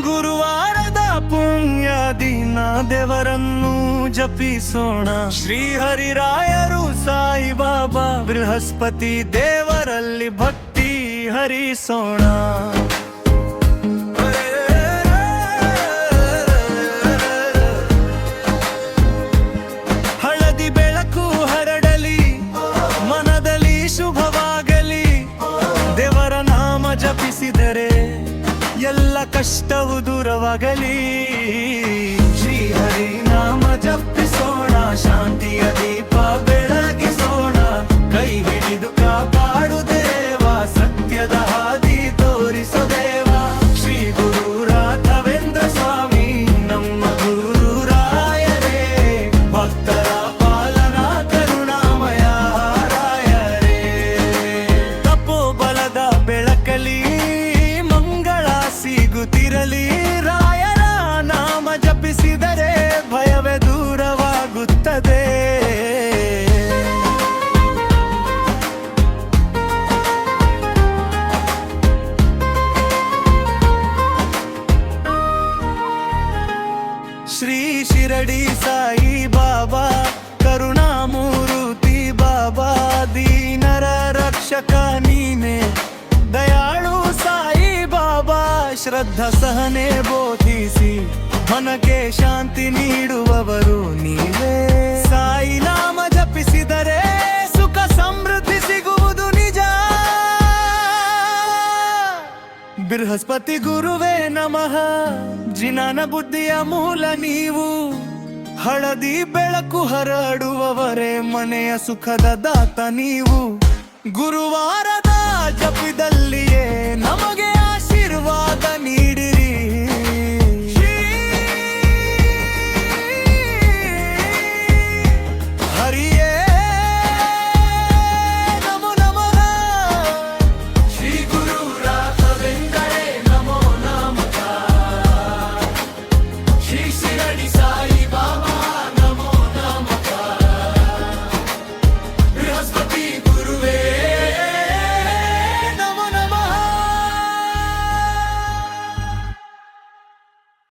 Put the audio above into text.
ಗುರುವಾರದ ಪುಣ್ಯ ದಿನ ದೇವರನ್ನು ಜಪಿಸೋಣ. ಶ್ರೀಹರಿರಾಯರು ಸಾಯಿಬಾಬಾ ಬೃಹಸ್ಪತಿ ದೇವರಲ್ಲಿ ಭಕ್ತಿ ಹರಿಸೋಣ. ಹಳದಿ ಬೆಳಕು ಹರಡಲಿ, ಮನದಲ್ಲಿ ಶುಭವಾಗಲಿ. ದೇವರ ನಾಮ ಜಪಿಸಿದರೆ ಎಲ್ಲ ಕಷ್ಟವು ದೂರವಾಗಲಿ. ಶ್ರೀಹರಿ ನಾಮ ಜಪಿಸೋಣ, ಶಾಂತಿಯ ದೀಪ ಬೆಳಗಿಸೋಣ. ಕೈ ಹಿಡಿದು ಕಾಪಾಡು ದೇವ, ಸತ್ಯದ ಹಾದಿ ತೋರಿಸೋ ದೇವ. ಶ್ರೀ ಗುರು ರಾಘವೇಂದ್ರ ಸ್ವಾಮಿ ನಮ್ಮ ಗುರು ರಾಯರೇ, ಭಕ್ತರ ಪಾಲನ ಕರುಣಾಮಯ ರಾಯರೇ. ತಪೋಬಲದ ಬೆಳಕಲಿ ಮಂಗಳ ಸಿಗುತ್ತಿರಲಿ. ರಾಯರ ನಾಮ ಜಪಿಸಿದರೆ ಭಯವೇ ದೂರವಾಗುತ್ತದೆ. ಶ್ರೀ ಶಿರಡಿ ಸಾಯಿ ಬಾಬಾ ಕರುಣಾಮೂರ್ತಿ ಬಾಬಾ, ದೀನರ ರಕ್ಷಕ ನೀನೆ ದಯಾಳು ಸಾಯಿ ಬಾಬಾ. ಶ್ರದ್ಧಾ ಸಹನೆ ಬೋಧಿಸಿ ಮನಕ್ಕೆ ಶಾಂತಿ ನೀಡುವವರು ನೀವೇ. ಸಾಯಿ ನಾಮ ಜಪಿಸಿದರೆ ಸುಖ ಸಮೃದ್ಧಿ ಸಿಗುವುದು ನಿಜ. ಬೃಹಸ್ಪತಿ ಗುರುವೇ ನಮಃ, ಜ್ಞಾನ ಬುದ್ಧಿಯ ಮೂಲ ನೀವು. ಹಳದಿ ಬೆಳಕು ಹರಡುವವರೇ, ಮನೆಯ ಸುಖದ ದಾತ ನೀವು. ಗುರುವಾರದ ಜಪದಲ್ಲಿ